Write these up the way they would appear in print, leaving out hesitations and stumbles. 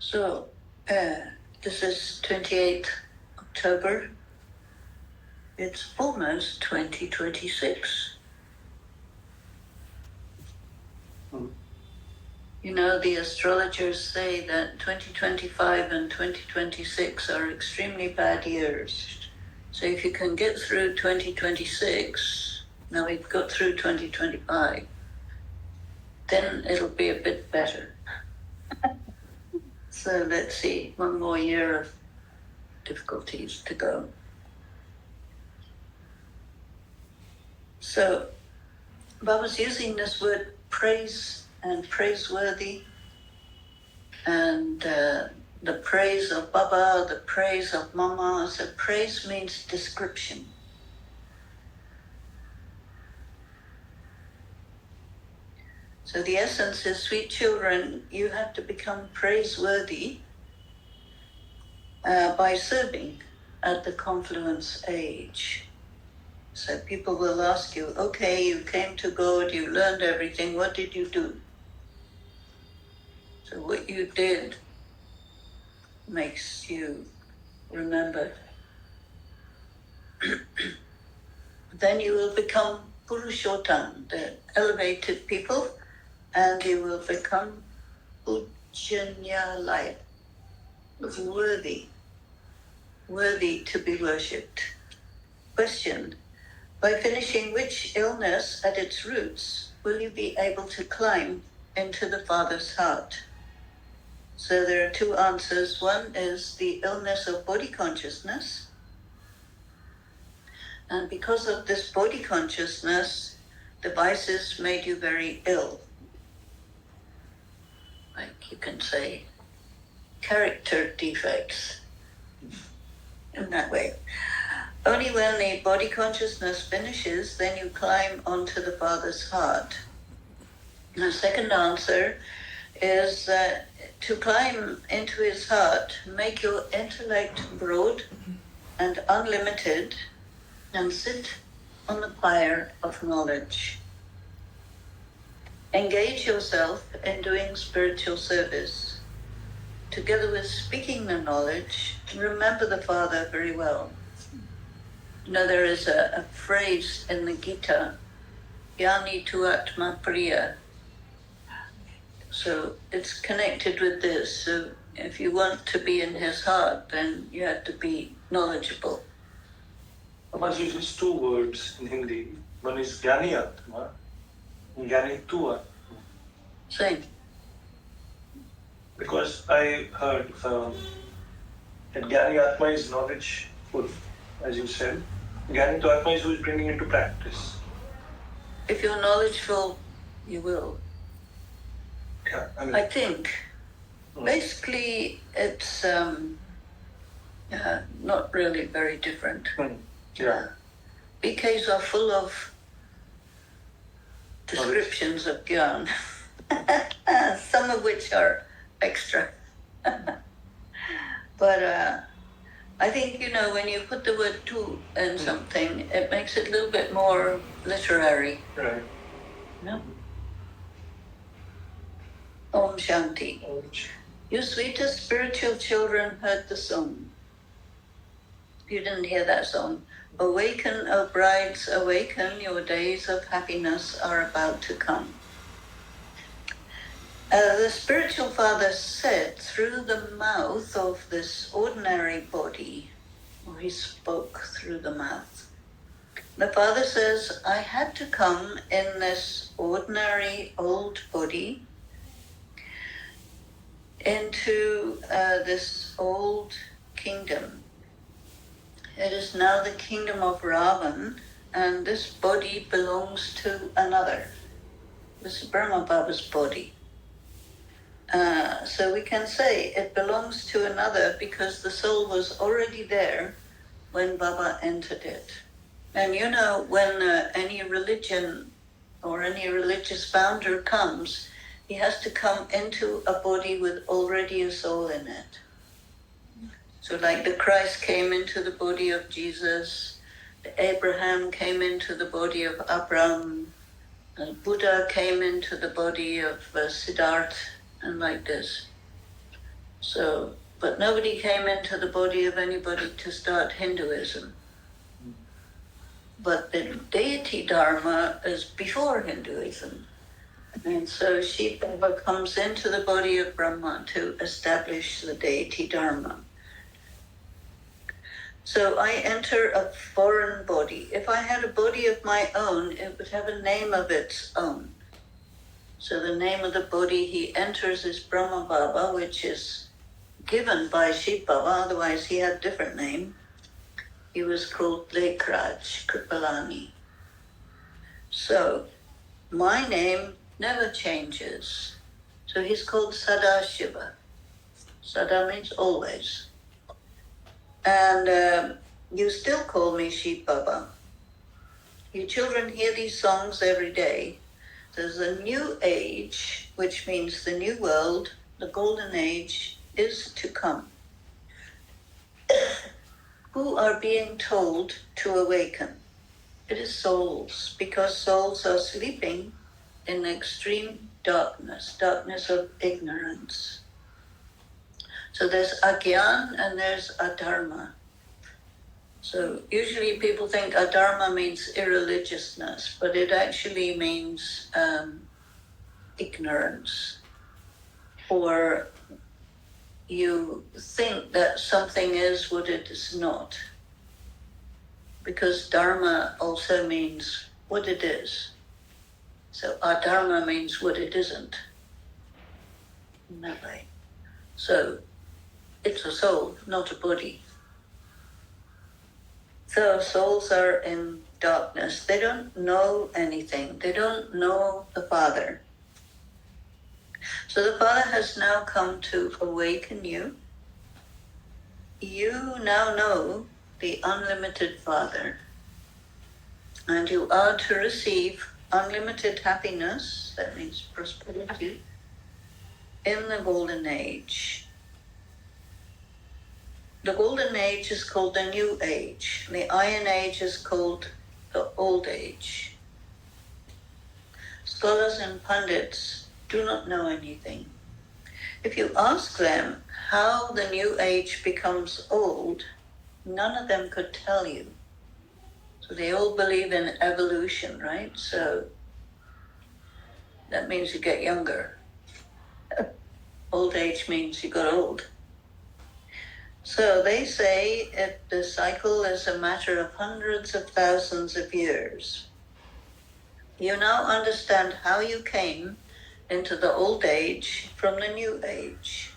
So, this is 28th October. It's almost 2026. You know, the astrologers say that 2025 and 2026 are extremely bad years. So if you can get through 2026, now we've got through 2025, then it'll be a bit better. So let's see, one more year of difficulties to go. So Baba's using this word praise and praiseworthy, and the praise of Baba, the praise of Mama. So praise means description. So the essence is, sweet children, you have to become praiseworthy by serving at the confluence age. So people will ask you, okay, you came to God, you learned everything, what did you do? So what you did makes you remember. Then you will become Purushottam, the elevated people, and you will become Ujjanyalaya, worthy to be worshipped. Question: by finishing which illness at its roots will you be able to climb into the Father's heart? So there are two answers. One is the illness of body consciousness. And because of this body consciousness, the vices made you very ill. Like you can say, character defects in that way. Only when the body consciousness finishes, then you climb onto the Father's heart. And the second answer is to climb into his heart, make your intellect broad and unlimited, and sit on the pyre of knowledge. Engage yourself in doing spiritual service. Together with speaking the knowledge, remember the Father very well. You know, there is a phrase in the Gita, Yani tu atma priya. So it's connected with this. So if you want to be in his heart, then you have to be knowledgeable. Baba uses two words in Hindi. One is Jnani Atma and Jnani tu Atma. Same. Because I heard that Jnani Atma is knowledgeful, as you said. Jnani tu Atma is who is bringing into practice. If you're knowledgeful, you will. Yeah, I think. Basically, it's not really very different. Yeah. BKs are full of descriptions of Gyan, some of which are extra. But I think, you know, when you put the word tu in something, it makes it a little bit more literary. Right. No? Om Shanti. You sweetest spiritual children heard the song. You didn't hear that song. Awaken, O brides, awaken, your days of happiness are about to come. The spiritual father said through the mouth of this ordinary body, or he spoke through the mouth. The father says, I had to come in this ordinary old body into this old kingdom. It is now the kingdom of Ravan, and this body belongs to another. This is Brahma Baba's body. So we can say it belongs to another because the soul was already there when Baba entered it. And you know, when any religion or any religious founder comes, he has to come into a body with already a soul in it. So like the Christ came into the body of Jesus, the Abraham came into the body of Abraham, and Buddha came into the body of Siddhartha, and like this. So, but nobody came into the body of anybody to start Hinduism. But the deity Dharma is before Hinduism. And so Shiv Baba comes into the body of Brahma to establish the deity Dharma. So I enter a foreign body. If I had a body of my own, it would have a name of its own. So the name of the body he enters is Brahma Baba, which is given by Shiv Baba, otherwise he had a different name. He was called Lekraj Kripalani. So my name never changes. So he's called Sadashiva. Sada means always. And you still call me Shiv Baba. You children hear these songs every day. There's a new age, which means the new world, the golden age, is to come. Who are being told to awaken? It is souls, because souls are sleeping in extreme darkness, darkness of ignorance. So there's agyan and there's adharma. So usually people think adharma means irreligiousness, but it actually means ignorance. Or you think that something is what it is not. Because dharma also means what it is. So adharma means what it isn't. In that way. So it's a soul, not a body. So souls are in darkness. They don't know anything. They don't know the Father. So the Father has now come to awaken you. You now know the unlimited Father. And you are to receive unlimited happiness, that means prosperity, in the Golden Age. The Golden Age is called the New Age. The Iron Age is called the Old Age. Scholars and pundits do not know anything. If you ask them how the New Age becomes old, none of them could tell you. So they all believe in evolution, right? So that means you get younger. Old age means you got old. So they say the cycle is a matter of hundreds of thousands of years. You now understand how you came into the old age from the new age.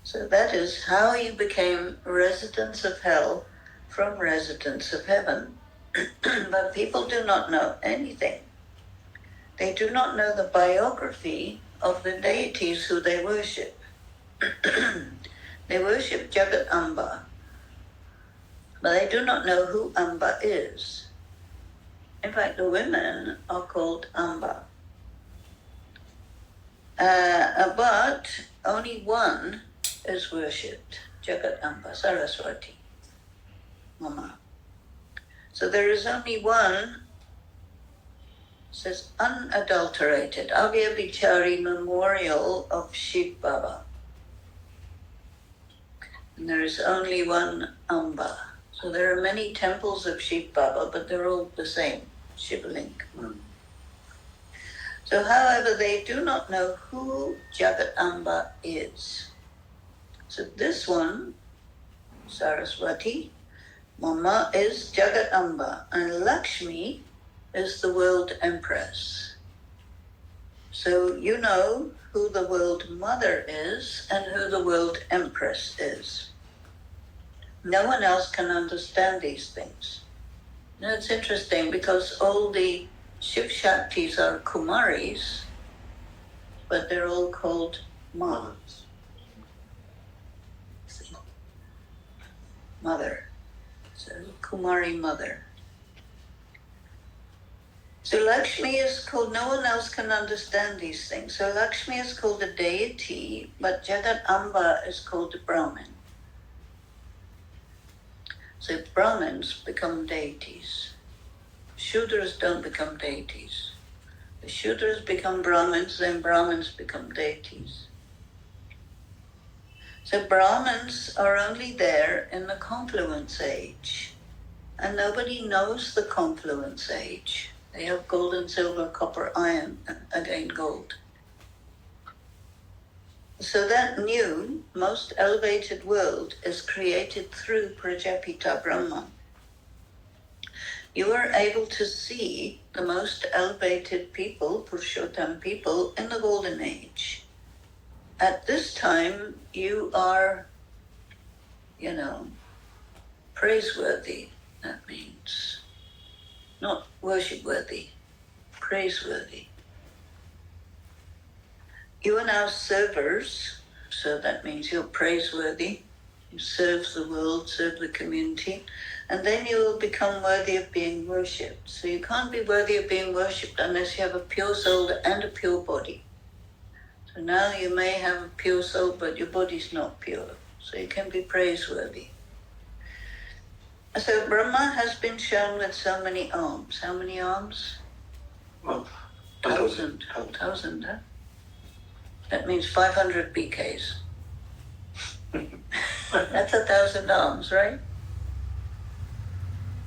So that is how you became residents of hell from residents of heaven. But people do not know anything. They do not know the biography of the deities who they worship. They worship Jagat Amba, but they do not know who Amba is. In fact, the women are called Amba. But only one is worshipped, Jagat Amba, Saraswati, Mama. So there is only one, says unadulterated, Avyabhichari memorial of Shiv Baba. And there is only one Amba. So there are many temples of Shiv Baba, but they're all the same, Shivaling. So however, they do not know who Jagat Amba is. So this one, Saraswati, Mama is Jagat Amba, and Lakshmi is the world empress. So you know who the world mother is and who the world empress is. No one else can understand these things. Now it's interesting because all the Shiv Shaktis are Kumaris, but they're all called Ma. Mother. So Kumari mother. So Lakshmi is called, no one else can understand these things. So Lakshmi is called a deity, but Jagat Amba is called a Brahmin. So Brahmins become deities. Shudras don't become deities. The Shudras become Brahmins, then Brahmins become deities. So Brahmins are only there in the confluence age, and nobody knows the confluence age. They have gold and silver, copper, iron, and again gold. So that new, most elevated world is created through Prajapita Brahma. You are able to see the most elevated people, Purushottam people, in the Golden Age. At this time, you are, praiseworthy. That means not worship-worthy, praiseworthy. You are now servers, so that means you're praiseworthy. You serve the world, serve the community, and then you will become worthy of being worshipped. So you can't be worthy of being worshipped unless you have a pure soul and a pure body. So now you may have a pure soul, but your body's not pure. So you can be praiseworthy. So Brahma has been shown with so many arms. How many arms? Well, 1,000. 1,000, huh? That means 500 BKs. That's 1,000 arms, right?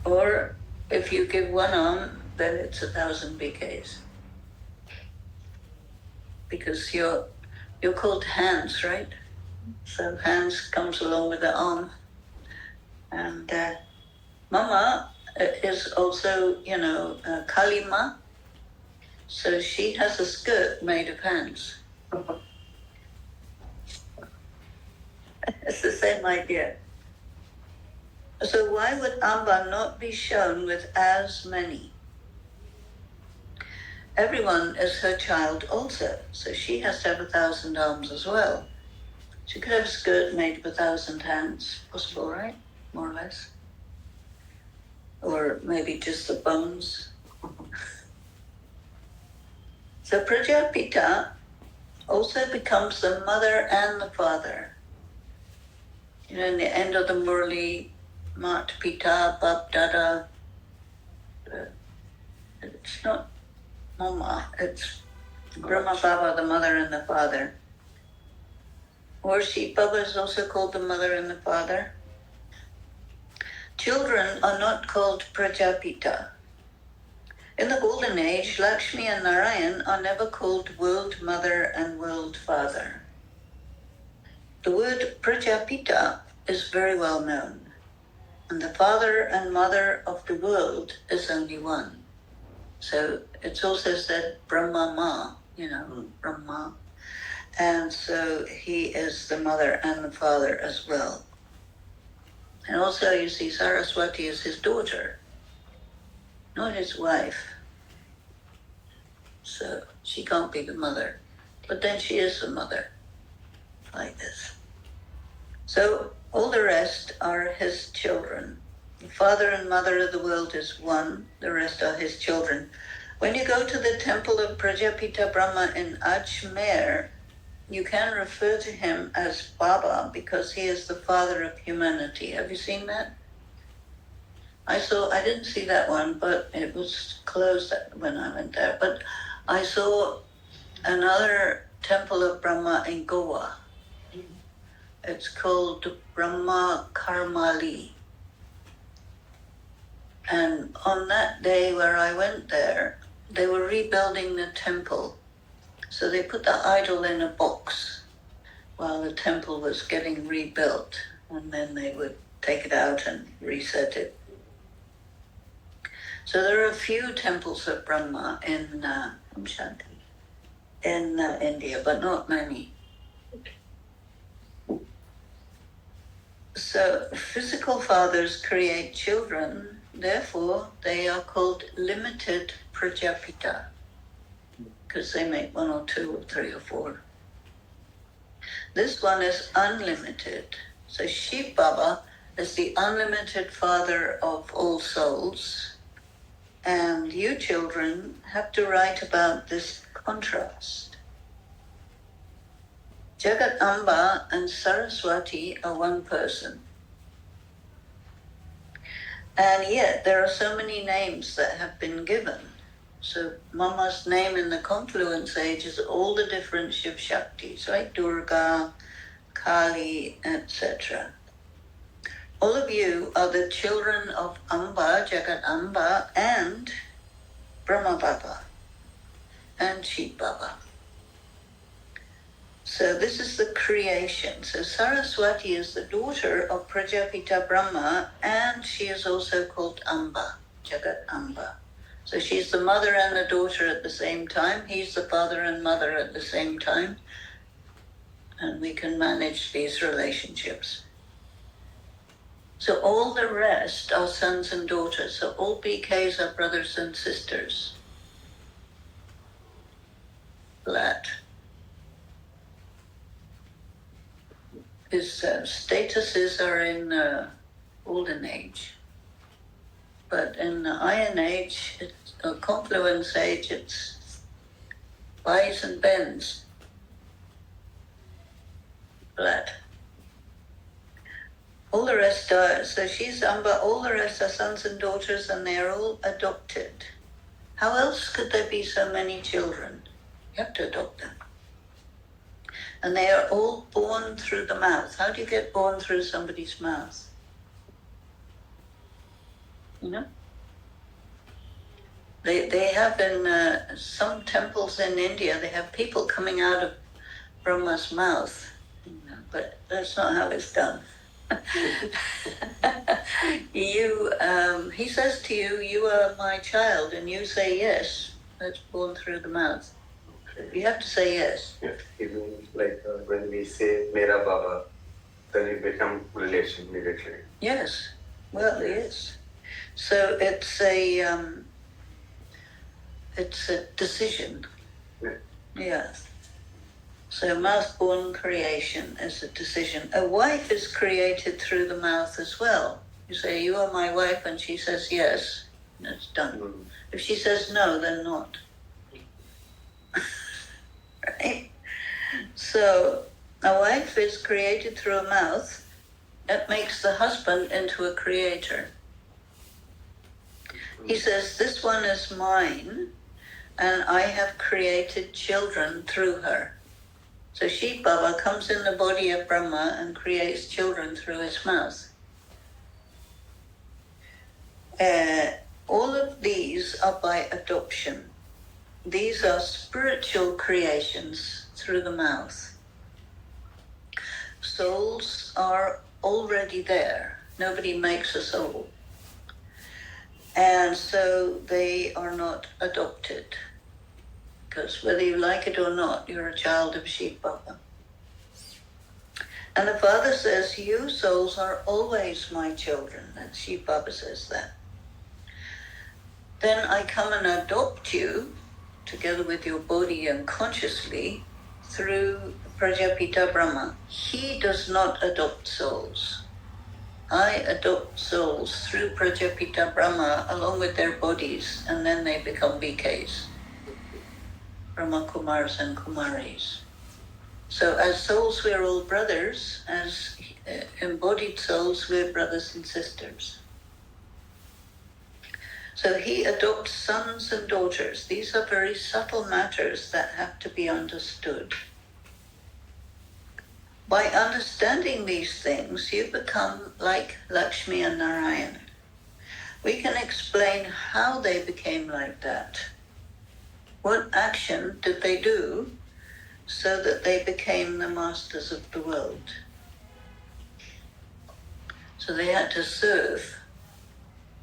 Or if you give one arm, then it's 1,000 BKs. Because you're called hands, right? So hands comes along with the arm. And Mama is also, Kalima. So she has a skirt made of hands. It's the same idea. So why would Amba not be shown with as many? Everyone is her child also, so she has to have 1,000 arms as well. She could have a skirt made of 1,000 hands, possible, right? More or less. Or maybe just the bones. So Prajapita also becomes the mother and the father. In the end of the Murli, Mat Pita, Bap Dada. It's not Mama, it's Brahma Baba, the mother and the father. Or Shiv Baba is also called the mother and the father. Children are not called Prajapita. In the Golden Age, Lakshmi and Narayan are never called World Mother and World Father. The word Prajapita is very well known, and the father and mother of the world is only one. So it's also said Brahma Ma, Brahma. And so he is the mother and the father as well. And also you see Saraswati is his daughter, not his wife. So she can't be the mother, but then she is the mother, like this. So all the rest are his children. The father and mother of the world is one, the rest are his children. When you go to the temple of Prajapita Brahma in Ajmer, you can refer to him as Baba because he is the father of humanity. Have you seen that? I didn't see that one, but it was closed when I went there. But I saw another temple of Brahma in Goa. It's called Brahma Karmali. And on that day where I went there, they were rebuilding the temple. So they put the idol in a box while the temple was getting rebuilt. And then they would take it out and reset it. So there are a few temples of Brahma in India, but not many. So physical fathers create children, therefore they are called limited Prajapita, because they make 1 or 2 or 3 or 4. This one is unlimited. So Shiv Baba is the unlimited father of all souls. And you children have to write about this contrast. Jagat Amba and Saraswati are one person. And yet there are so many names that have been given. So Mama's name in the confluence age is all the different Shiv Shaktis, right? Durga, Kali, etc. All of you are the children of Amba, Jagat Amba, and Brahma Baba, and Shiv Baba. So this is the creation. So Saraswati is the daughter of Prajapita Brahma, and she is also called Amba, Jagat Amba. So she's the mother and the daughter at the same time. He's the father and mother at the same time. And we can manage these relationships. So all the rest are sons and daughters. So all BKs are brothers and sisters. Flat. His statuses are in Golden Age. But in the Iron Age, it's a Confluence Age, it's buys and bends. Flat. All the rest are, so she's Amba, all the rest are sons and daughters, and they're all adopted. How else could there be so many children? You have to adopt them. And they are all born through the mouth. How do you get born through somebody's mouth? You know? They have in some temples in India, they have people coming out of Brahma's mouth. You know, but that's not how it's done. He says to you, you are my child, and you say yes. That's born through the mouth. You have to say yes. Yeah, even like when we say Mera Baba, then it becomes relation immediately. Yes, well, yes. So it's a decision. Yeah. So mouth-born creation is a decision. A wife is created through the mouth as well. You say, you are my wife, and she says yes, and it's done. Mm-hmm. If she says no, then not. Right? So a wife is created through a mouth. That makes the husband into a creator. He says, this one is mine, and I have created children through her. So Shiv Baba comes in the body of Brahma and creates children through his mouth. All of these are by adoption. These are spiritual creations through the mouth. Souls are already there. Nobody makes a soul. And so they are not adopted. Because whether you like it or not, you're a child of Shiv Baba. And the Father says, you souls are always my children. And Shiv Baba says that. Then I come and adopt you, together with your body and consciously, through Prajapita Brahma. He does not adopt souls. I adopt souls through Prajapita Brahma along with their bodies, and then they become BKs. Brahma Kumars and Kumaris. So as souls, we're all brothers. As embodied souls, we're brothers and sisters. So he adopts sons and daughters. These are very subtle matters that have to be understood. By understanding these things, you become like Lakshmi and Narayan. We can explain how they became like that. What action did they do so that they became the masters of the world? So they had to serve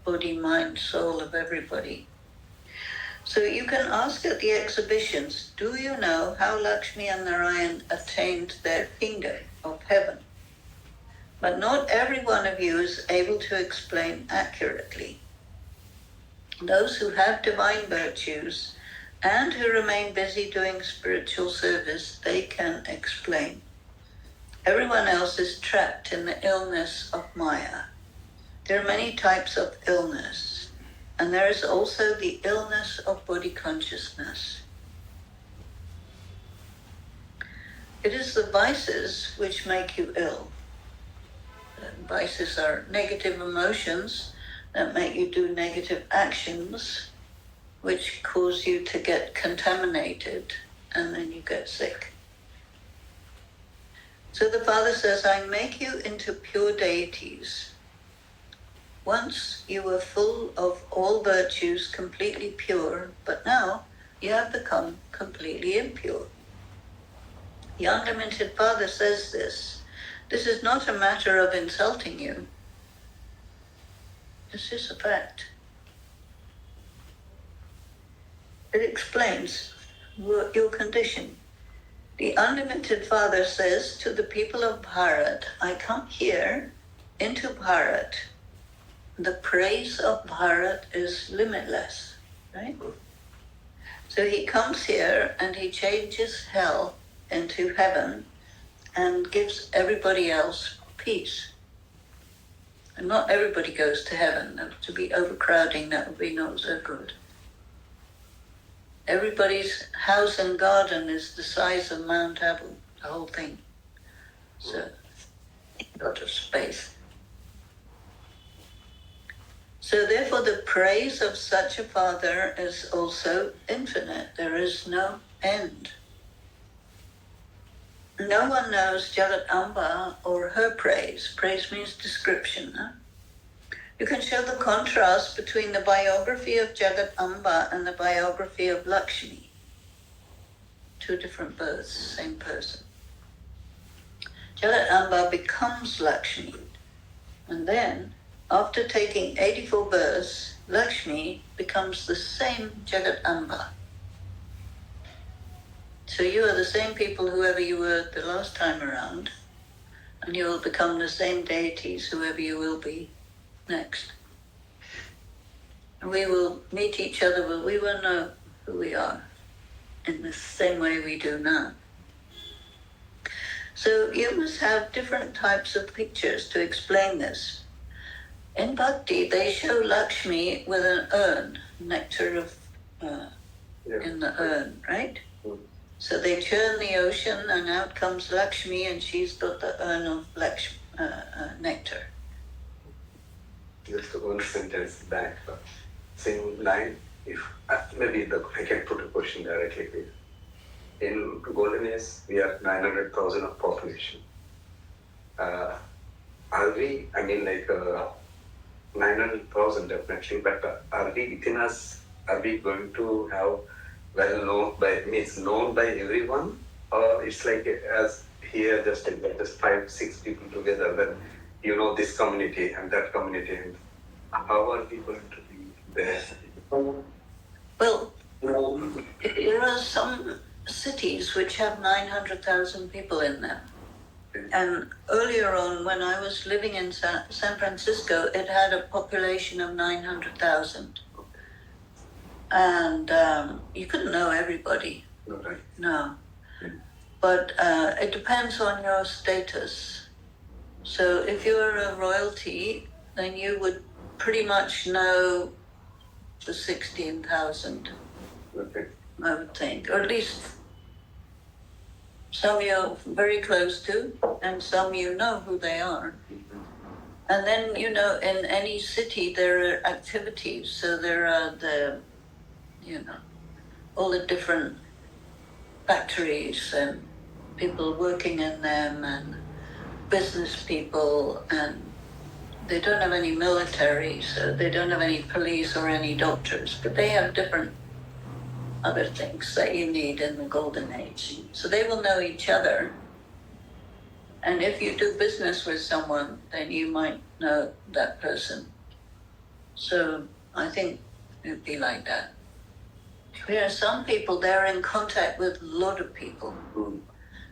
body, mind, soul of everybody. So you can ask at the exhibitions, do you know how Lakshmi and Narayan attained their kingdom of heaven? But not every one of you is able to explain accurately. Those who have divine virtues and who remain busy doing spiritual service, they can explain. Everyone else is trapped in the illness of Maya. There are many types of illness, and there is also the illness of body consciousness. It is the vices which make you ill. Vices are negative emotions that make you do negative actions, which cause you to get contaminated, and then you get sick. So the Father says, I make you into pure deities. Once you were full of all virtues, completely pure, but now you have become completely impure. The unlimited Father says this. This is not a matter of insulting you. This is a fact. It explains your condition. The unlimited Father says to the people of Bharat, I come here into Bharat. The praise of Bharat is limitless, right? So he comes here and he changes hell into heaven and gives everybody else peace. And not everybody goes to heaven. To be overcrowding, that would be not so good. Everybody's house and garden is the size of Mount Abu, the whole thing. So, a lot of space. So therefore the praise of such a Father is also infinite. There is no end. No one knows Jagat Amba or her praise. Praise means description. Huh? You can show the contrast between the biography of Jagat Amba and the biography of Lakshmi. Two different births, same person. Jagat Amba becomes Lakshmi. And then, after taking 84 births, Lakshmi becomes the same Jagat Amba. So you are the same people whoever you were the last time around, and you will become the same deities whoever you will be next. And we will meet each other, but we will know who we are in the same way we do now. So you must have different types of pictures to explain this. In Bhakti, they show Lakshmi with an urn, nectar of in the urn, right? So they churn the ocean and out comes Lakshmi and she's got the urn of nectar. Just one sentence back. Same line, if maybe I can put a question directly please. In Golden Age, we are 900,000 of population. Are we, 900,000 definitely, but are we within us, are we going to have known by everyone, or it's like as here just 5-6 people together, then you know this community and that community, and how are we going to be there? Well, there are some cities which have 900,000 people in them. And earlier on, when I was living in San Francisco, it had a population of 900,000. And you couldn't know everybody. Okay. No. But it depends on your status. So if you're a royalty, then you would pretty much know the 16,000, Okay. I would think. Or at least some you're very close to, and some you know who they are. And then, in any city there are activities. So there are all the different factories and people working in them and business people, and they don't have any military, so they don't have any police or any doctors, but they have different other things that you need in the Golden Age. So they will know each other. And if you do business with someone, then you might know that person. So I think it would be like that. Whereas some people, they're in contact with a lot of people.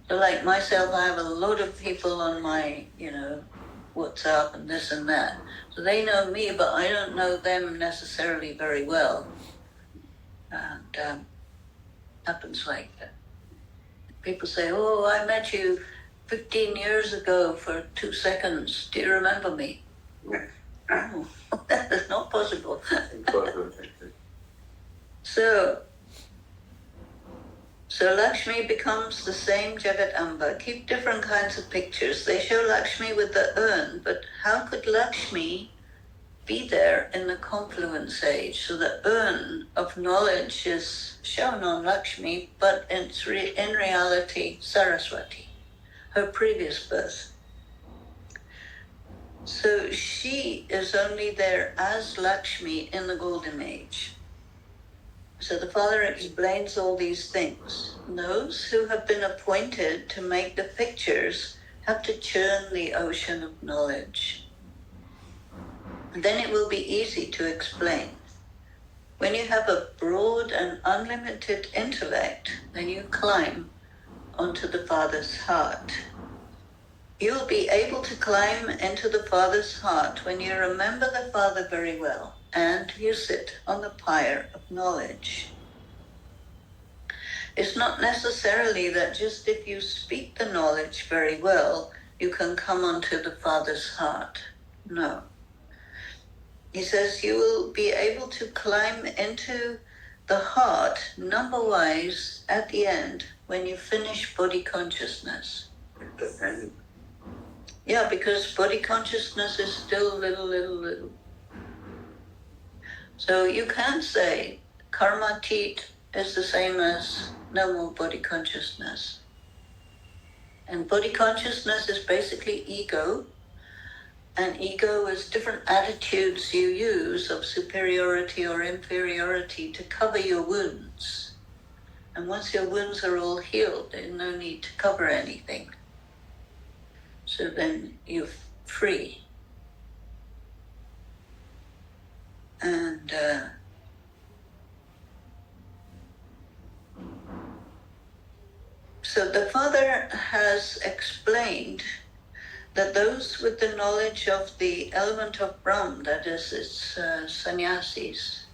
So like myself, I have a lot of people on my, WhatsApp and this and that. So they know me, but I don't know them necessarily very well. And happens like that. People say, oh, I met you 15 years ago for 2 seconds. Do you remember me? Yeah. Oh, that is not possible. Impossible. So Lakshmi becomes the same Jagat Amba. Keep different kinds of pictures. They show Lakshmi with the urn, but how could Lakshmi be there in the confluence age? So the urn of knowledge is shown on Lakshmi, but it's in reality Saraswati. her previous birth. So she is only there as Lakshmi in the Golden Age. So the Father explains all these things. Those who have been appointed to make the pictures have to churn the ocean of knowledge. And then it will be easy to explain. When you have a broad and unlimited intellect, then you climb onto the Father's heart. You'll be able to climb into the Father's heart when you remember the Father very well and you sit on the pyre of knowledge. It's not necessarily that just if you speak the knowledge very well, you can come onto the Father's heart. No. He says you will be able to climb into the heart number-wise at the end when you finish body consciousness. At the end. Yeah, because body consciousness is still little. So you can't say karma-tit is the same as no more body consciousness. And body consciousness is basically ego. And ego is different attitudes you use of superiority or inferiority to cover your wounds. And once your wounds are all healed, there's no need to cover anything. So then you're free. And so the Father has explained that those with the knowledge of the element of Brahm, that is, its sannyasis,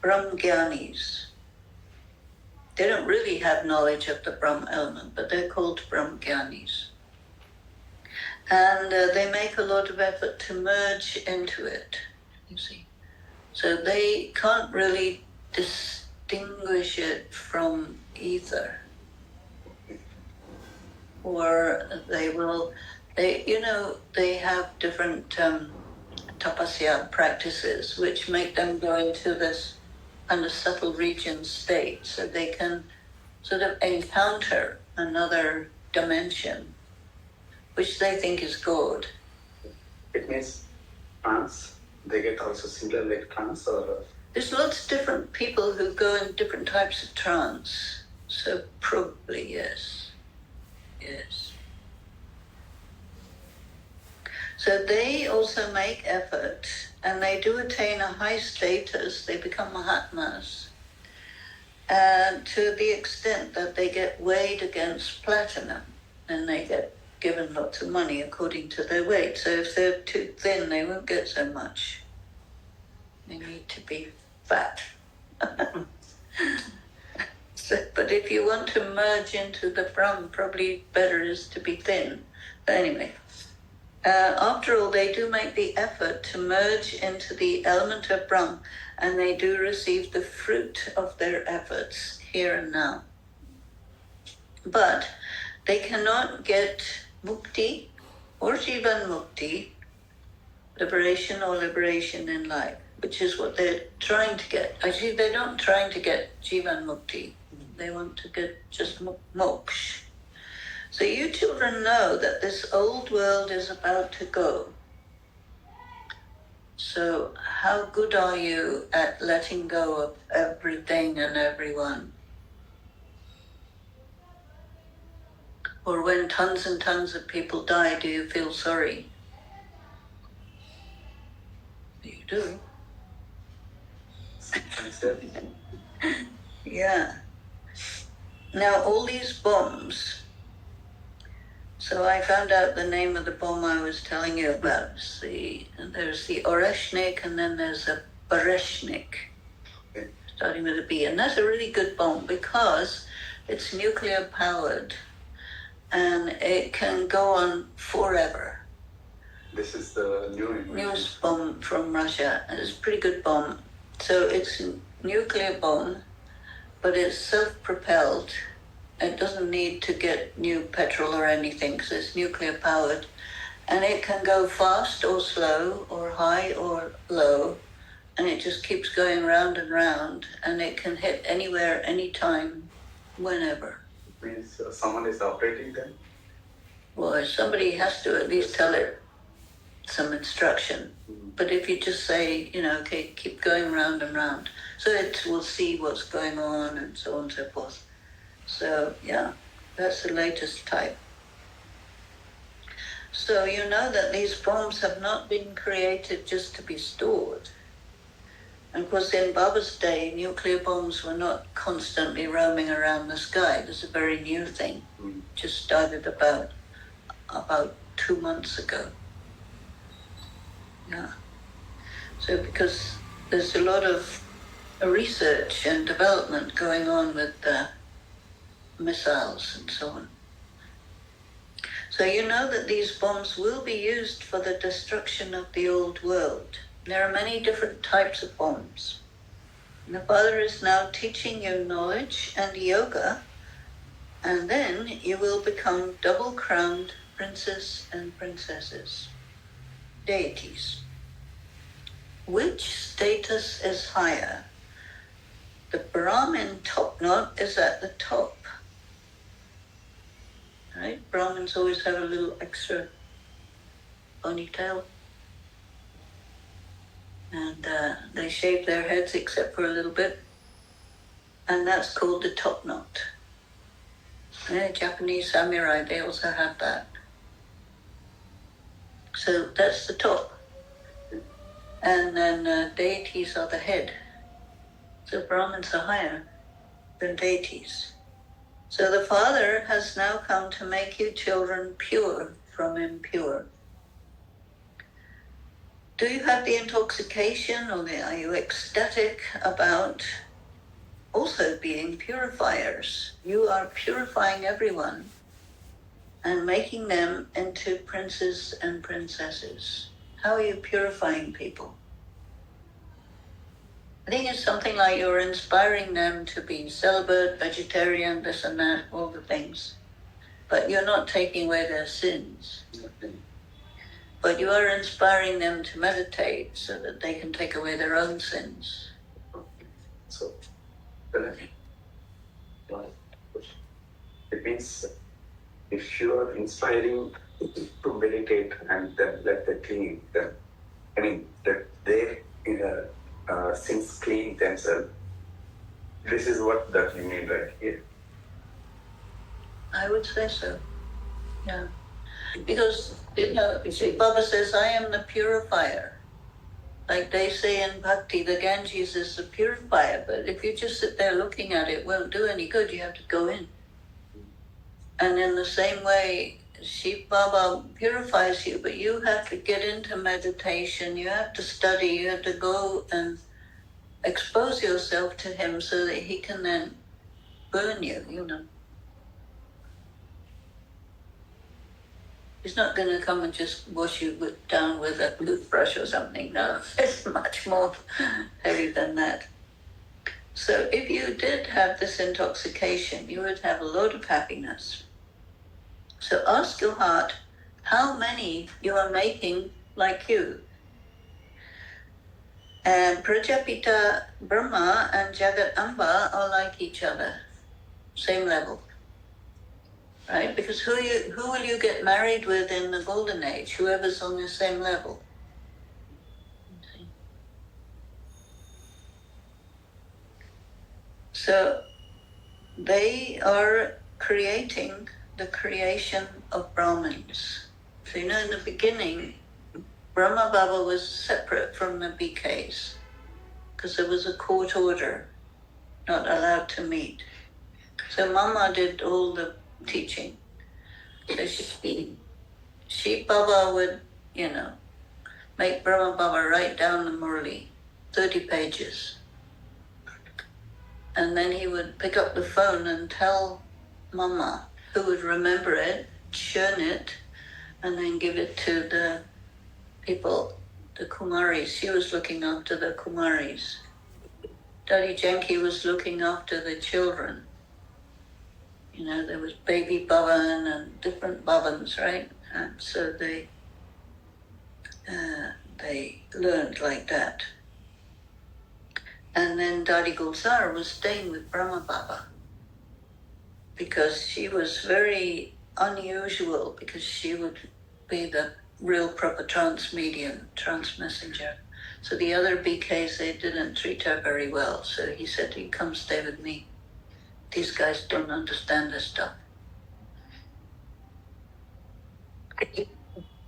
Brahmgyanis, they don't really have knowledge of the Brahm element, but they're called Brahmgyanis. And they make a lot of effort to merge into it, you see. So they can't really distinguish it from ether. Or they have different tapasya practices which make them go into this kind of subtle region state so they can sort of encounter another dimension which they think is God. It means trance. They get also similar like trance or? There's lots of different people who go in different types of trance. So probably yes. Yes. So they also make effort and they do attain a high status. They become Mahatmas. To the extent that they get weighed against platinum and they get given lots of money according to their weight. So if they're too thin, they won't get so much. They need to be fat. But if you want to merge into the Brahm, probably better is to be thin. But anyway, after all, they do make the effort to merge into the element of Brahm, and they do receive the fruit of their efforts here and now. But they cannot get mukti or jivan mukti, liberation or liberation in life, which is what they're trying to get. Actually, they're not trying to get jivan mukti. They want to get just moksha. So you children know that this old world is about to go. So how good are you at letting go of everything and everyone? Or when tons and tons of people die, do you feel sorry? You do. Yeah. Now all these bombs, so I found out the name of the bomb I was telling you about. There's the Oreshnik and then there's a Bereshnik, starting with a B. And that's a really good bomb because it's nuclear powered and it can go on forever. This is the newest bomb from Russia, and it's a pretty good bomb. So it's a nuclear bomb, but it's self-propelled. It doesn't need to get new petrol or anything because it's nuclear powered. And it can go fast or slow or high or low. And it just keeps going round and round. And it can hit anywhere, anytime, whenever. Means someone is operating them? Well, somebody has to at least tell it some instruction. But if you just say, okay, keep going round and round, so it will see what's going on and so on and so forth. So, yeah, that's the latest type. So you know that these bombs have not been created just to be stored. And of course, in Baba's day, nuclear bombs were not constantly roaming around the sky. This is a very new thing. Just started about 2 months ago. Yeah. So because there's a lot of research and development going on with missiles and so on. So you know that these bombs will be used for the destruction of the old world. There are many different types of bombs. And the Father is now teaching you knowledge and yoga, and then you will become double-crowned princes and princesses, deities. Which status is higher? The Brahmin top knot is at the top. Right? Brahmins always have a little extra ponytail. And they shave their heads except for a little bit. And that's called the top knot. Japanese samurai, they also have that. So that's the top. And then deities are the head. So Brahmins are higher than deities. So the Father has now come to make you children pure from impure. Do you have the intoxication, or are you ecstatic about also being purifiers? You are purifying everyone and making them into princes and princesses. How are you purifying people? I think it's something like you're inspiring them to be celibate, vegetarian, this and that, all the things. But you're not taking away their sins. But you are inspiring them to meditate so that they can take away their own sins. So, it means if you are inspiring to meditate and then let them clean, that they sins clean themselves. This is what that you mean right here. I would say so. Yeah. Because, Baba says, I am the purifier. Like they say in Bhakti, the Ganges is the purifier, but if you just sit there looking at it, it won't do any good. You have to go in. And in the same way, Shiv Baba purifies you, but you have to get into meditation, you have to study, you have to go and expose yourself to him so that he can then burn you, He's not going to come and just wash you down with a toothbrush or something. No, it's much more heavy than that. So if you did have this intoxication, you would have a lot of happiness. So ask your heart how many you are making like you. And Prajapita Brahma and Jagat Amba are like each other, same level. Right? Because who will you get married with in the golden age? Whoever's on the same level. So they are creating the creation of Brahmins. So in the beginning, Brahma Baba was separate from the BKs because there was a court order, not allowed to meet. So Mama did all the teaching. So she Baba would, make Brahma Baba write down the Murli, 30 pages. And then he would pick up the phone and tell Mama, who would remember it, churn it, and then give it to the people, the Kumaris. She was looking after the Kumaris. Daddy Janki was looking after the children. There was baby Bhavan and different Bhavans, right? And so they learned like that. And then Dadi Gulzar was staying with Brahma Baba because she was very unusual because she would be the real proper trance medium, trance messenger. So the other BKs, they didn't treat her very well. So he said, you come stay with me. These guys don't understand this stuff.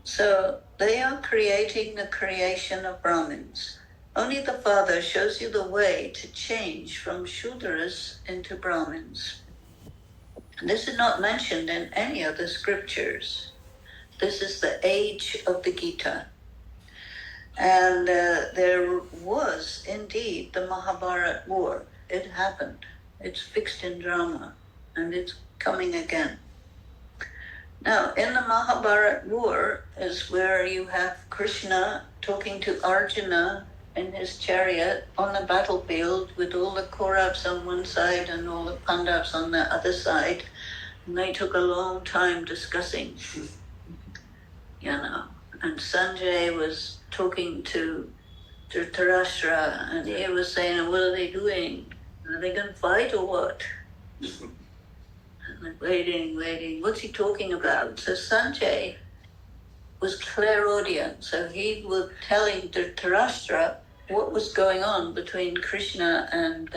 So they are creating the creation of Brahmins. Only the Father shows you the way to change from Shudras into Brahmins. And this is not mentioned in any of the scriptures. This is the age of the Gita. And there was indeed the Mahabharata war. It happened. It's fixed in drama. And it's coming again. Now, in the Mahabharata war is where you have Krishna talking to Arjuna in his chariot on the battlefield with all the Kauravas on one side and all the Pandavas on the other side. And they took a long time discussing, And Sanjay was talking to Dhritarashtra, and he was saying, what are they doing? Are they going to fight or what? And waiting. What's he talking about? So Sanjay was clairaudient. So he was telling Dhritarashtra what was going on between Krishna and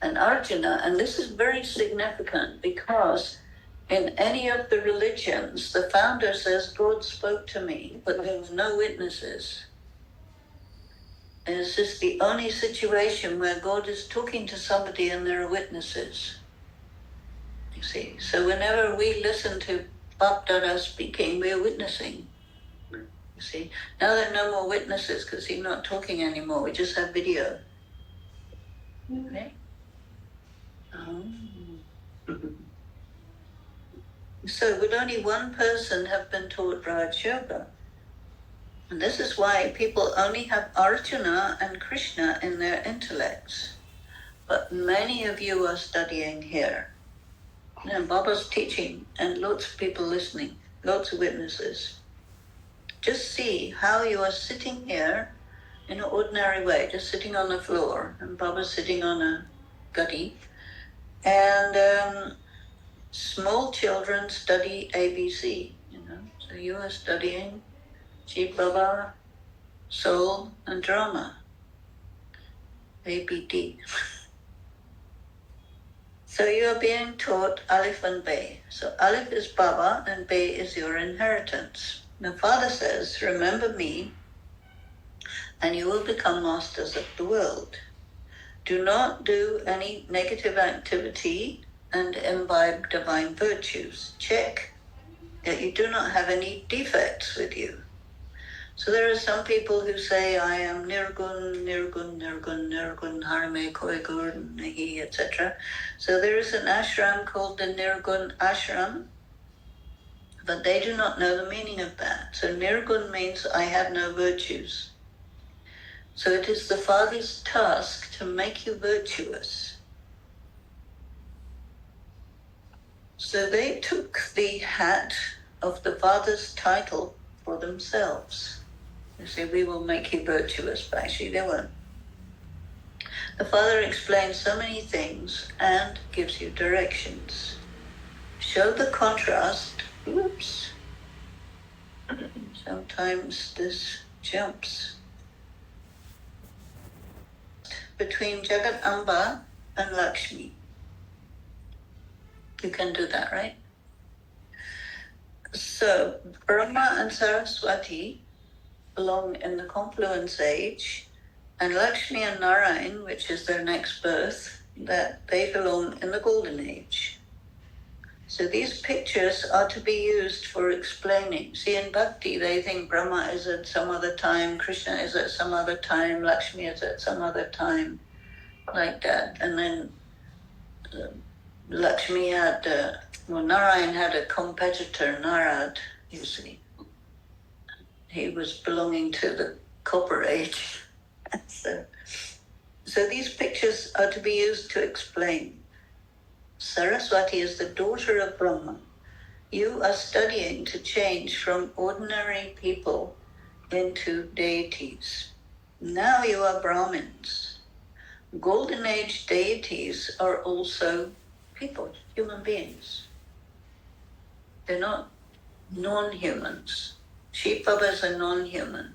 Arjuna. And this is very significant because in any of the religions, the founder says, God spoke to me, but there were no witnesses. And it's just the only situation where God is talking to somebody and there are witnesses. You see, so whenever we listen to Bap Dada speaking, we're witnessing. You see, now there are no more witnesses because he's not talking anymore. We just have video. Okay. So would only one person have been taught Raj Yoga? And this is why people only have Arjuna and Krishna in their intellects. But many of you are studying here. And Baba's teaching and lots of people listening, lots of witnesses. Just see how you are sitting here in an ordinary way, just sitting on the floor, and Baba's sitting on a guddy. And small children study ABC, So you are studying Jeev Baba, Soul, and Drama. ABD. So you are being taught Alif and Bay. So Alif is Baba and Bay is your inheritance. The Father says, remember me and you will become masters of the world. Do not do any negative activity and imbibe divine virtues. Check that you do not have any defects with you. So there are some people who say, I am Nirgun, Harame, Koi Gur, Nahi, etc. So there is an ashram called the Nirgun Ashram, but they do not know the meaning of that. So Nirgun means I have no virtues. So it is the Father's task to make you virtuous. So they took the hat of the Father's title for themselves. They say, we will make you virtuous, but actually they won't. The Father explains so many things and gives you directions. Show the contrast. Oops. Sometimes this jumps. Between Jagat Amba and Lakshmi. You can do that, right? So Brahma and Saraswati belong in the confluence age, and Lakshmi and Narayan, which is their next birth, that they belong in the golden age. So these pictures are to be used for explaining. See, in Bhakti, they think Brahma is at some other time, Krishna is at some other time, Lakshmi is at some other time, like that. And then Lakshmi had, Narayan had a competitor, Narad, you see. He was belonging to the Copper Age. So these pictures are to be used to explain. Saraswati is the daughter of Brahma. You are studying to change from ordinary people into deities. Now you are Brahmins. Golden Age deities are also people, human beings. They're not non-humans. Sheep Babas are non-human.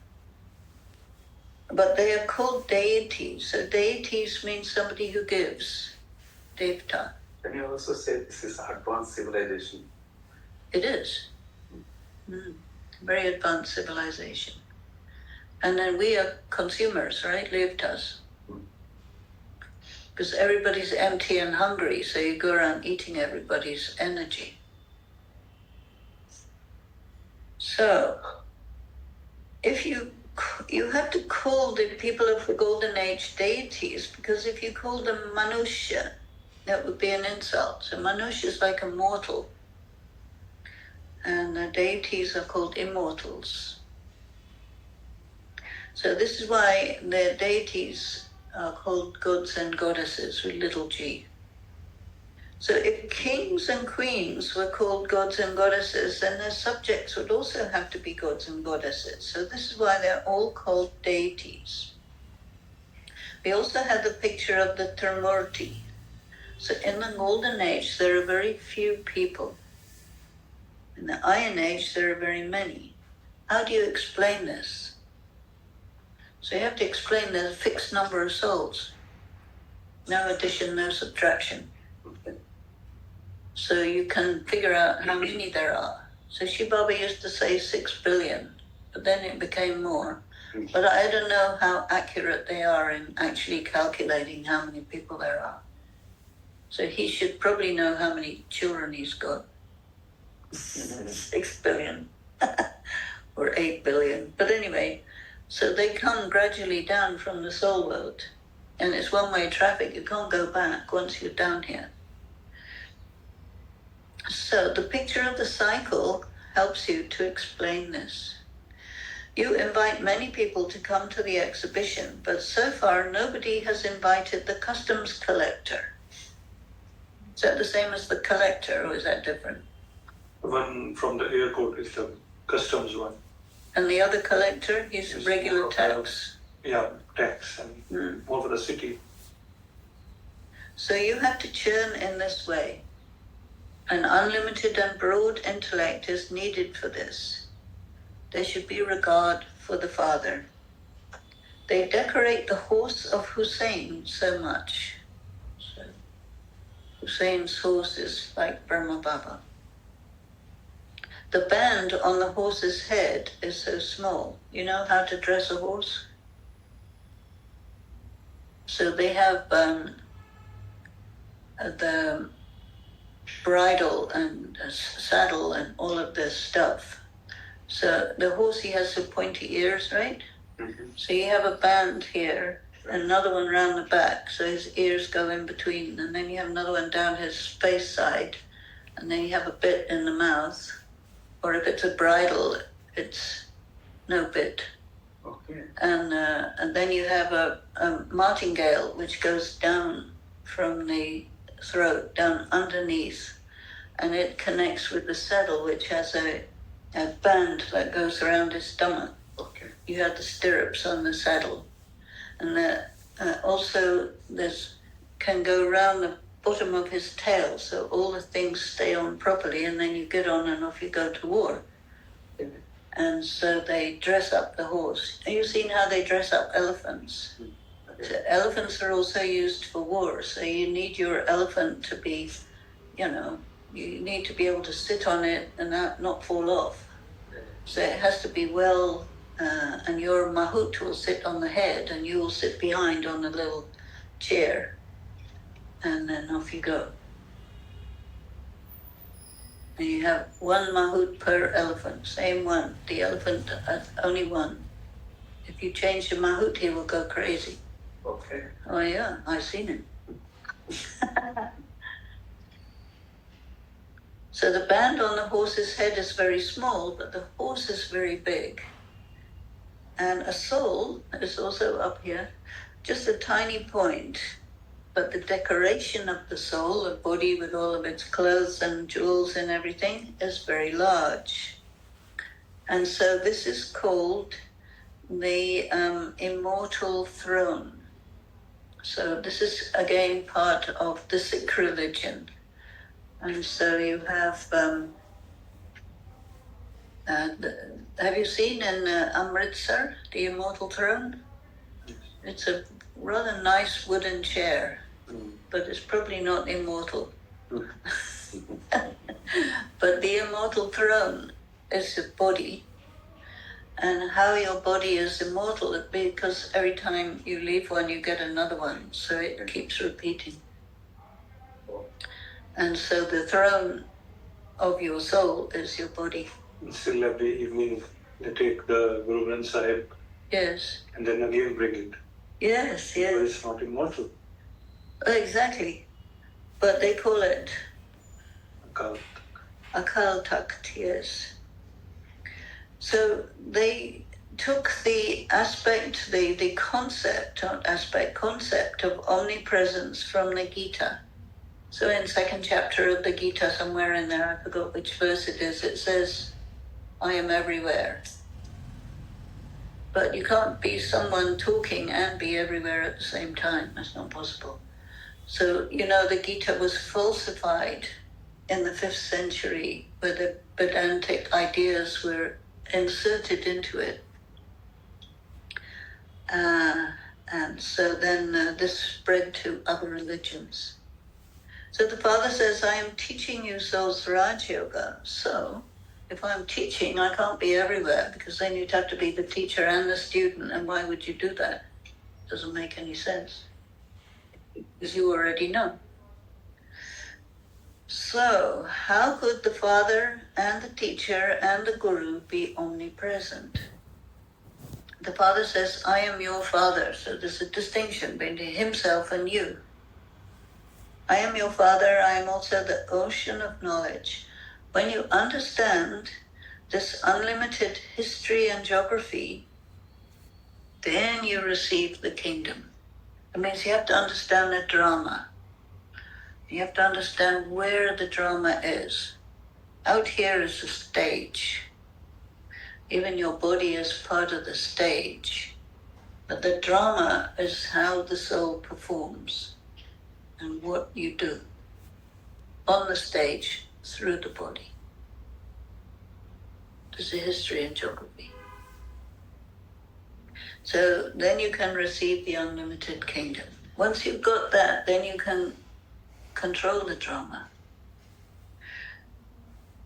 But they are called deities. So deities means somebody who gives. Devta. Can you also say this is advanced civilization? It is. Very advanced civilization. And then we are consumers, right? Devtas. Because everybody's empty and hungry, so you go around eating everybody's energy. So, if you have to call the people of the Golden Age deities, because if you call them Manusha, that would be an insult. So Manusha is like a mortal, and the deities are called immortals. So this is why the deities are called gods and goddesses with little g. So if kings and queens were called gods and goddesses, then their subjects would also have to be gods and goddesses. So this is why they're all called deities. We also have the picture of the Trimurti. So in the Golden Age, there are very few people. In the Iron Age, there are very many. How do you explain this? So you have to explain there's a fixed number of souls. No addition, no subtraction. So you can figure out how many there are. So Shiva Baba used to say 6 billion, but then it became more. But I don't know how accurate they are in actually calculating how many people there are. So he should probably know how many children he's got. 6 billion or 8 billion. But anyway, so they come gradually down from the soul world. And it's one-way traffic. You can't go back once you're down here. So the picture of the cycle helps you to explain this. You invite many people to come to the exhibition, but so far nobody has invited the customs collector. Is that the same as the collector, or is that different? The one from the airport is the customs one. And the other collector is It's regular more tax. Tax and more for the city. So you have to churn in this way. An unlimited and broad intellect is needed for this. There should be regard for the Father. They decorate the horse of Hussein so much. So Hussein's horse is like Brahma Baba. The band on the horse's head is so small. You know how to dress a horse? So they have the bridle and saddle and all of this stuff. So the horse, he has the pointy ears, right? Mm-hmm. So you have a band here, another one around the back, so his ears go in between, and then you have another one down his face side, and then you have a bit in the mouth. Or if it's a bridle, it's no bit. Okay. And then you have a martingale, which goes down from the throat, down underneath, and it connects with the saddle, which has a band that goes around his stomach. Okay. You have the stirrups on the saddle. And also this can go around the bottom of his tail, so all the things stay on properly, and then you get on and off you go to war. Mm-hmm. And so they dress up the horse. Have you seen how they dress up elephants? Okay. So elephants are also used for war, so you need your elephant to be, you need to be able to sit on it and not fall off. So it has to be well, and your mahout will sit on the head, and you will sit behind on a little chair. And then off you go. And you have one mahout per elephant, same one. The elephant has only one. If you change the mahout, he will go crazy. Okay. Oh yeah, I've seen him. So the band on the horse's head is very small, but the horse is very big. And a soul is also up here, just a tiny point. But the decoration of the soul, the body with all of its clothes and jewels and everything, is very large. And so this is called the immortal throne. So this is again part of the Sikh religion. And so you have And have you seen in Amritsar, the Immortal Throne? Yes. It's a rather nice wooden chair, but it's probably not immortal. But the Immortal Throne is a body, and how your body is immortal, because every time you leave one, you get another one, so it keeps repeating. And so the throne of your soul is your body. Still every evening they take the Guru Granth Sahib. Yes. And then again bring it. Yes, yes. But it's not immortal. Exactly. But they call it Akal. Akal Takht, yes. So they took the aspect, the concept, not aspect, concept of omnipresence from the Gita. So in second chapter of the Gita, somewhere in there, I forgot which verse it is, it says, I am everywhere. But you can't be someone talking and be everywhere at the same time. That's not possible. So, the Gita was falsified in the 5th century, where the Vedantic ideas were inserted into it. And so then this spread to other religions. So the father says, I am teaching you souls Raj Yoga. So if I'm teaching, I can't be everywhere, because then you'd have to be the teacher and the student. And why would you do that? Doesn't make any sense, because you already know. So how could the father and the teacher and the guru be omnipresent? The father says, I am your father. So there's a distinction between himself and you. I am your father. I am also the ocean of knowledge. When you understand this unlimited history and geography, then you receive the kingdom. It means you have to understand the drama. You have to understand where the drama is. Out here is the stage. Even your body is part of the stage. But the drama is how the soul performs and what you do on the stage through the body. There's a history and geography. So then you can receive the unlimited kingdom. Once you've got that, then you can control the drama.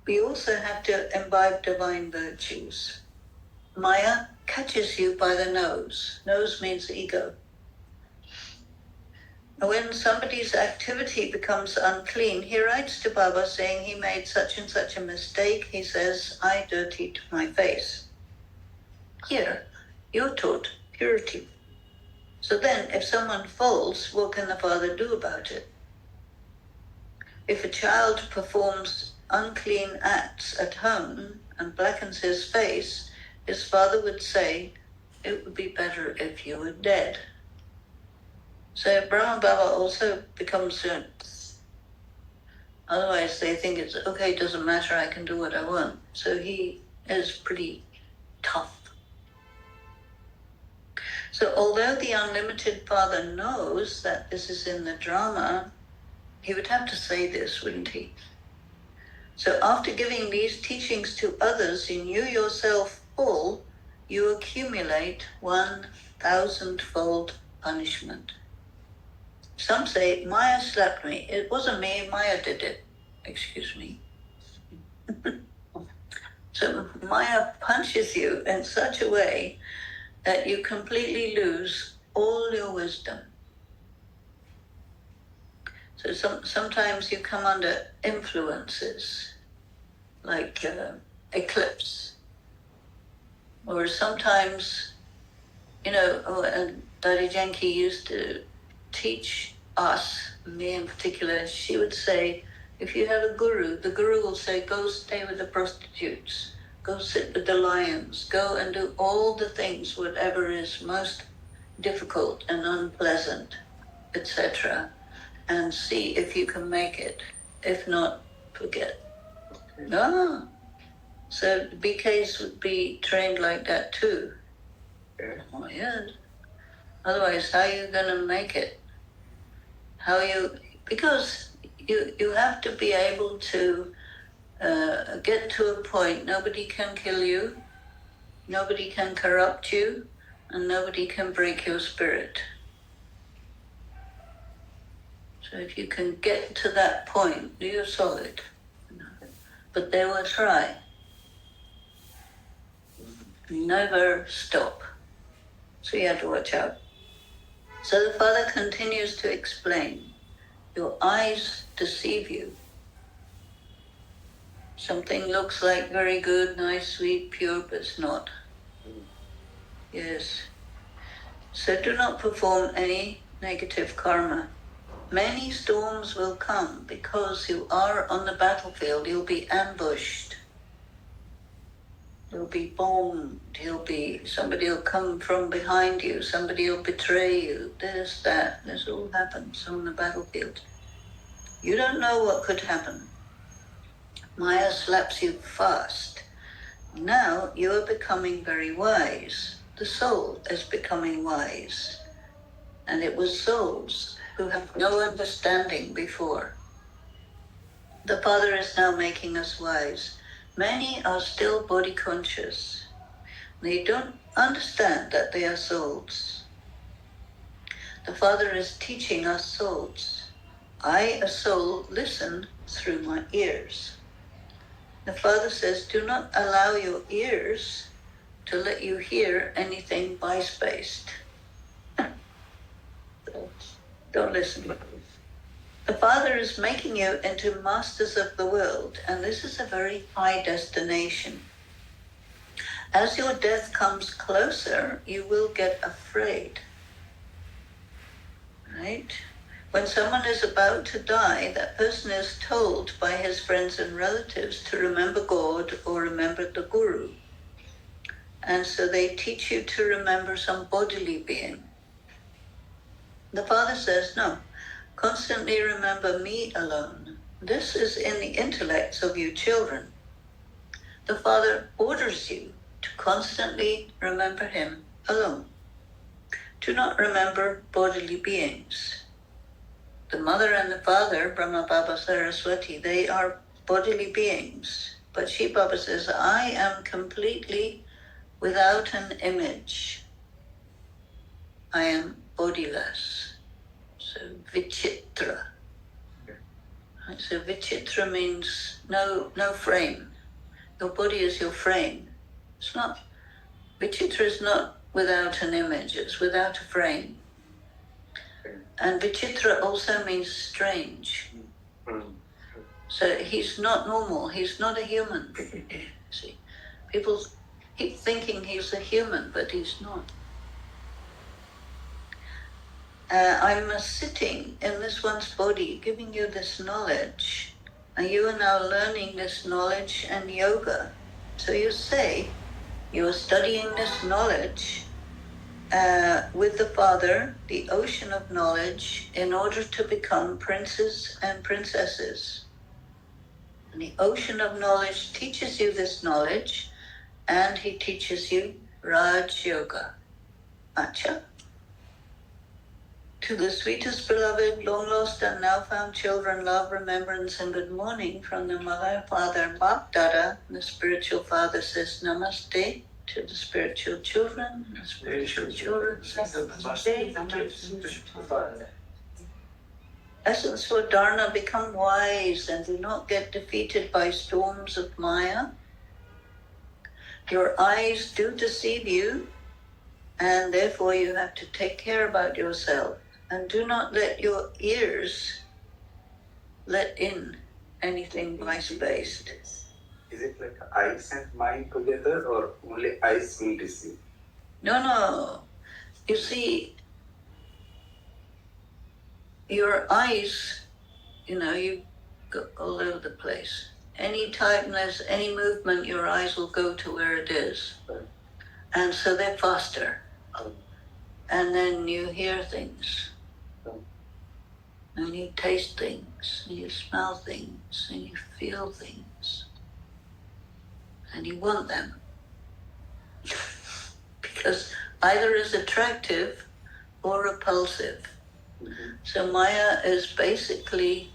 We also have to imbibe divine virtues. Maya catches you by the nose. Nose means ego. When somebody's activity becomes unclean, he writes to Baba saying he made such and such a mistake. He says, I dirtied my face. Here, you're taught purity. So then, if someone falls, what can the father do about it? If a child performs unclean acts at home and blackens his face, his father would say, it would be better if you were dead. So Brahma Baba also becomes otherwise they think it's okay, it doesn't matter, I can do what I want. So he is pretty tough. So although the unlimited father knows that this is in the drama, he would have to say this, wouldn't he? So after giving these teachings to others, in you yourself fall, you accumulate 1,000-fold punishment. Some say, Maya slapped me. It wasn't me, Maya did it. Excuse me. So Maya punches you in such a way that you completely lose all your wisdom. So sometimes you come under influences, like eclipse. Or sometimes, and Daddy Janki used to teach us, me in particular, she would say, if you have a guru, the guru will say, go stay with the prostitutes, go sit with the lions, go and do all the things, whatever is most difficult and unpleasant, etc., and see if you can make it. If not, forget. Ah, so BKs would be trained like that too. Yeah. Oh, yes. Otherwise, how are you going to make it? Because you have to be able to get to a point nobody can kill you, nobody can corrupt you, and nobody can break your spirit. So if you can get to that point, you're solid. But they will try. Never stop. So you have to watch out. So the Father continues to explain, your eyes deceive you. Something looks like very good, nice, sweet, pure, but it's not. Yes. So do not perform any negative karma. Many storms will come because you are on the battlefield. You'll be ambushed. You'll be bombed. Somebody will come from behind you. Somebody will betray you. This, that. This all happens on the battlefield. You don't know what could happen. Maya slaps you fast. Now you are becoming very wise. The soul is becoming wise. And it was souls who have no understanding before. The Father is now making us wise. Many are still body conscious. They don't understand that they are souls. The Father is teaching us souls. I, a soul, listen through my ears. The Father says, do not allow your ears to let you hear anything vice-based. Don't listen. The Father is making you into masters of the world, and this is a very high destination. As your death comes closer, you will get afraid. Right? When someone is about to die, that person is told by his friends and relatives to remember God or remember the Guru. And so they teach you to remember some bodily being. The Father says, no, constantly remember me alone. This is in the intellects of you children. The Father orders you to constantly remember him alone. Do not remember bodily beings. The mother and the father, Brahma, Baba, Saraswati, they are bodily beings. But Shiv Baba says, I am completely without an image. I am bodiless. So vichitra. Right, so vichitra means no frame. Your body is your frame. It's not, vichitra is not without an image, it's without a frame. And vichitra also means strange. So he's not normal, he's not a human. See, people keep thinking he's a human, but he's not. I'm sitting in this one's body, giving you this knowledge, and you are now learning this knowledge and yoga. So you say, you're studying this knowledge with the Father, the ocean of knowledge, in order to become princes and princesses. And the ocean of knowledge teaches you this knowledge, and he teaches you Raj Yoga. Acha. To the sweetest beloved, long lost and now found children, love, remembrance, and good morning from the Mother, Father, Bap Dada. The spiritual father says Namaste to the spiritual children. The spiritual children says Namaste to the spiritual father. Essence for Dharna, become wise and do not get defeated by storms of Maya. Your eyes do deceive you, and therefore you have to take care about yourself. And do not let your ears let in anything vice-based. Is it like eyes and mind together, or only eyes will deceive? No. You see, your eyes, you go all over the place. Anytime there's any movement, your eyes will go to where it is. And so they're faster. And then you hear things. And you taste things, and you smell things, and you feel things. And you want them. Because either is attractive or repulsive. So Maya is basically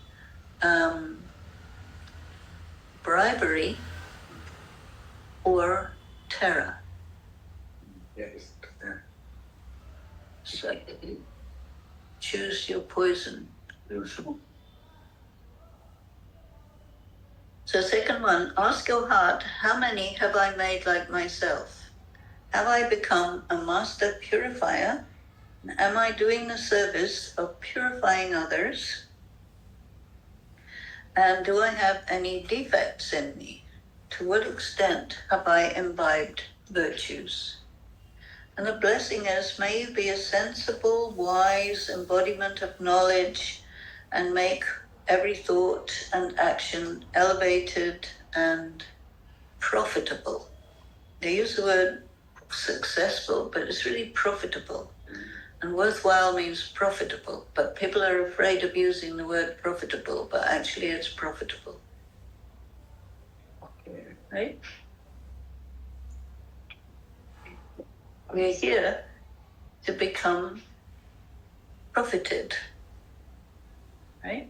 bribery or terror. Yes. Yeah. So choose your poison. So second one, ask your heart, how many have I made like myself? Have I become a master purifier? Am I doing the service of purifying others? And do I have any defects in me? To what extent have I imbibed virtues? And the blessing is, may you be a sensible, wise embodiment of knowledge and make every thought and action elevated and profitable. They use the word successful, but it's really profitable. And worthwhile means profitable, but people are afraid of using the word profitable, but actually it's profitable. Right? We're here to become profited. Right?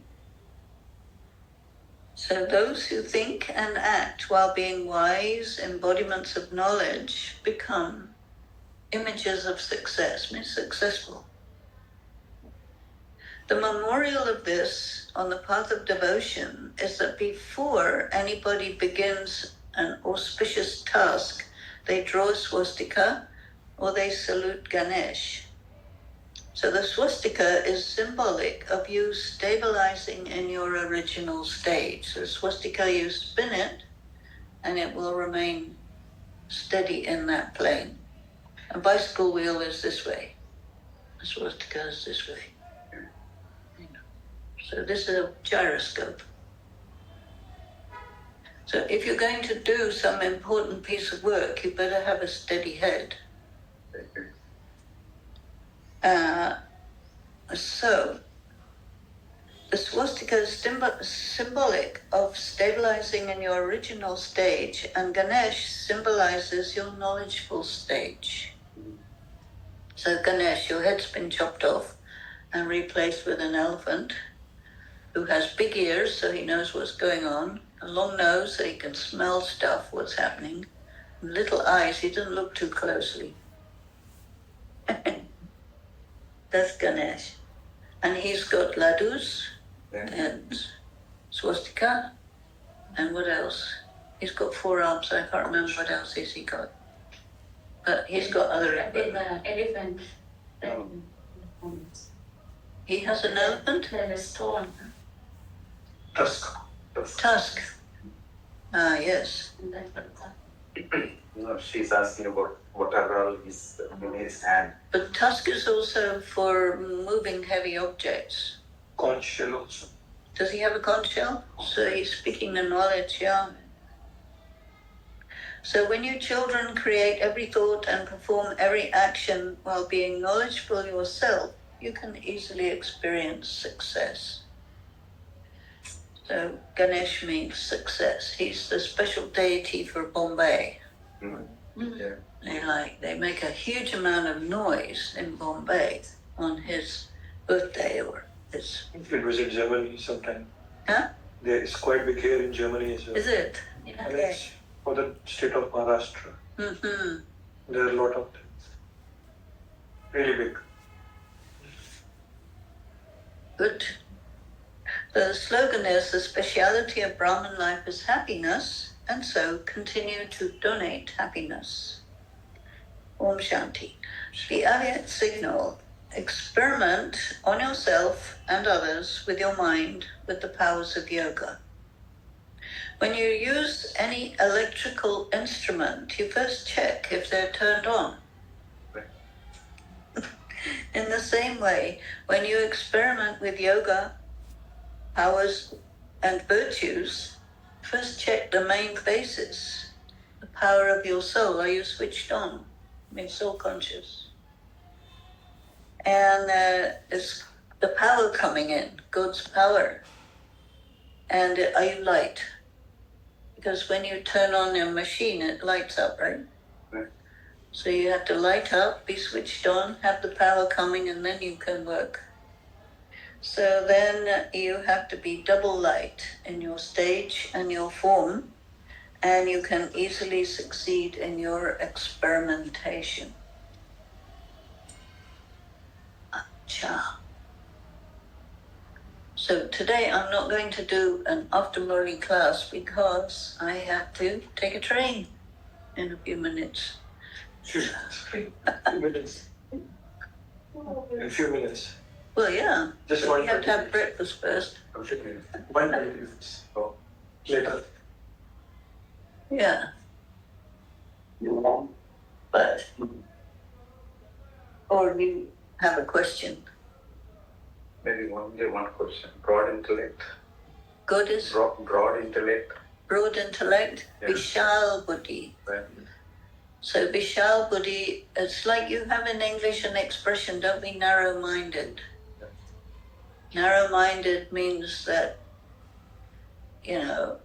So those who think and act while being wise embodiments of knowledge become images of success, means successful. The memorial of this on the path of devotion is that before anybody begins an auspicious task, they draw a swastika or they salute Ganesh. So the swastika is symbolic of you stabilizing in your original state. So swastika, you spin it and it will remain steady in that plane. A bicycle wheel is this way. A swastika is this way. So this is a gyroscope. So if you're going to do some important piece of work, you better have a steady head. So the swastika is symbolic of stabilizing in your original stage, and Ganesh symbolizes your knowledgeful stage. So Ganesh, your head's been chopped off and replaced with an elephant who has big ears so he knows what's going on, a long nose so he can smell stuff, what's happening, and little eyes, he doesn't look too closely. That's Ganesh. And he's got ladus and swastika, and what else? He's got 4 arms, I can't remember what else has he got. But he's got other... elephant. He has an elephant? The stone. Tusk. Tusk. Ah, yes. No, she's asking about what are all his in his hand. But tusk is also for moving heavy objects. Conch shell also. Does he have a conch shell? So he's speaking the knowledge, yeah. So when you children create every thought and perform every action while being knowledgeable yourself, you can easily experience success. So Ganesh means success. He's the special deity for Bombay. Yeah. They make a huge amount of noise in Bombay on his birthday or his... It was in Germany sometime. Huh? It's quite big here in Germany as well. Is it? And it's for the state of Maharashtra. Mm-hmm. There are a lot of them. Really big. Good. The slogan is, the speciality of Brahman life is happiness, and so continue to donate happiness. Om Shanti. The Avyat signal, experiment on yourself and others with your mind with the powers of yoga. When you use any electrical instrument, you first check if they're turned on. In the same way, when you experiment with yoga, powers and virtues, first check the main basis, the power of your soul. Are you switched on? I mean, soul conscious. And is the power coming in, God's power? And are you light? Because when you turn on your machine, it lights up, right? Right. So you have to light up, be switched on, have the power coming, and then you can work. So then you have to be double light in your stage and your form, and you can easily succeed in your experimentation. Acha. So today I'm not going to do an after-Murray class because I have to take a train in a few minutes. Few minutes. In a few minutes. Well, yeah. Just But one we have to have 20 minutes. breakfast first. Okay. 1 minute. Oh, later. Yeah. But, or you have a question. Maybe one question. Broad intellect. Good is Broad intellect. broad intellect, Yeah. Vishal Buddhi. Right. So Vishal Buddhi, it's like you have in English an expression, don't be narrow-minded. Narrow-minded means that, you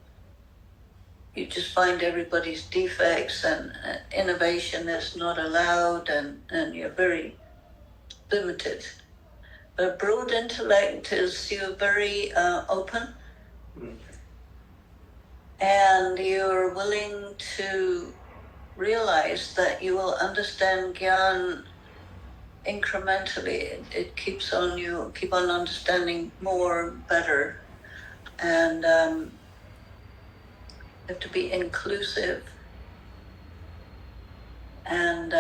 just find everybody's defects and innovation is not allowed and you're very limited. But broad intellect is you're very open and you're willing to realize that you will understand Gyan incrementally. It keeps on you keep on understanding more, better, and you have to be inclusive and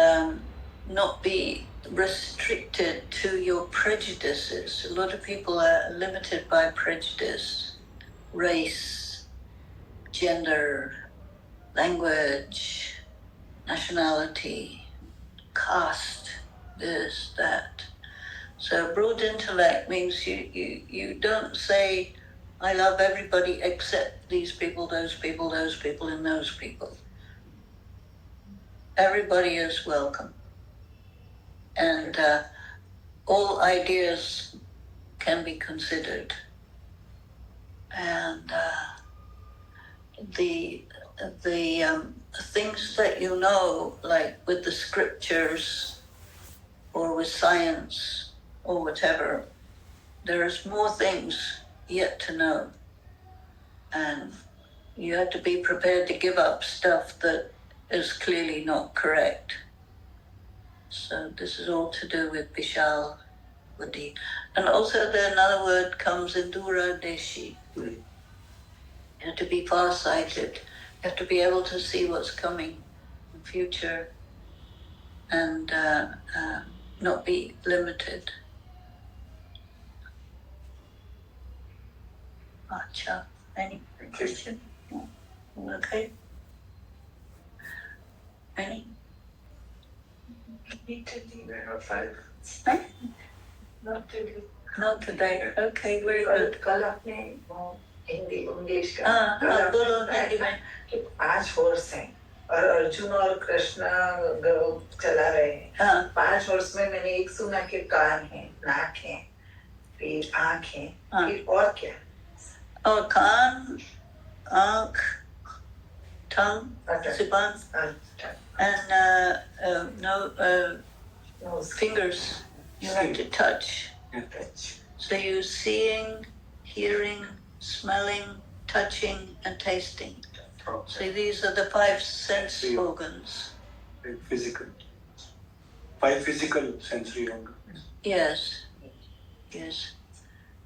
not be restricted to your prejudices. A lot of people are limited by prejudice, race, gender, language, nationality, caste, this, that. So broad intellect means you don't say, I love everybody except these people, those people, those people, and those people. Everybody is welcome. And all ideas can be considered. And the things that you know, like with the scriptures or with science or whatever, there's more things yet to know. And you have to be prepared to give up stuff that is clearly not correct. So this is all to do with Vishal Buddhi. And also another word comes in Dura Deshi. You have to be far-sighted. You have to be able to see what's coming in the future and not be limited. Acha. Any question? No? Okay. Any? They have 5. Huh? Not today. Not today. Okay, very good. कल आपने Hindi English का हाँ, बोलो हिंदी में. कि 5 वर्ष हैं और अर्जुन और कृष्ण चला रहे हैं. हाँ. 5 वर्ष में मैंने एक सुना कि कान है, नाक है, फिर आँख है, फिर और क्या? और कान, आँख, tongue, zuban, and fingers. You have to touch. So you're seeing, hearing, smelling, touching, and tasting. So these are the 5 sense organs. Physical. 5 physical sensory organs. Yes.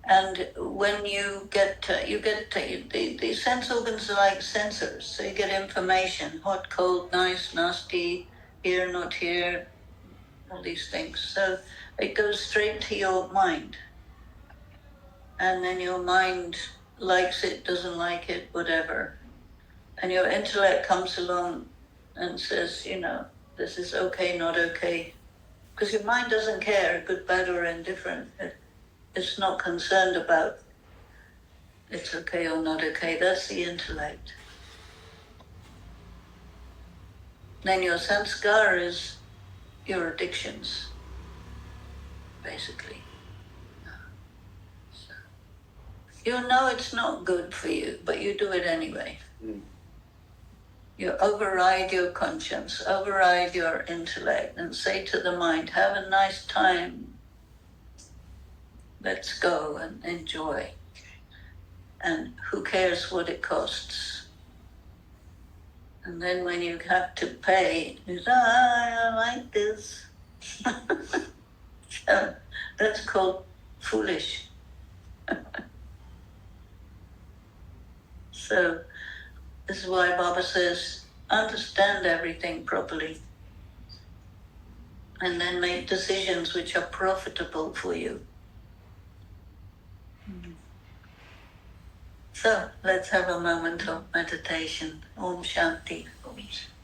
And when you get the sense organs are like sensors. So you get information: hot, cold, nice, nasty, here, not here, all these things. So it goes straight to your mind. And then your mind likes it, doesn't like it, whatever. And your intellect comes along and says, this is okay, not okay. Because your mind doesn't care, good, bad, or indifferent. It's not concerned about it's okay or not okay. That's the intellect. Then your sanskar is your addictions, basically. So, you know it's not good for you, but you do it anyway. You override your conscience, override your intellect, and say to the mind, have a nice time. let's go and enjoy. And who cares what it costs? And then when you have to pay, you say, I like this. So that's called foolish. So this is why Baba says, understand everything properly and then make decisions which are profitable for you. So let's have a moment of meditation. Om Shanti. Om Shanti.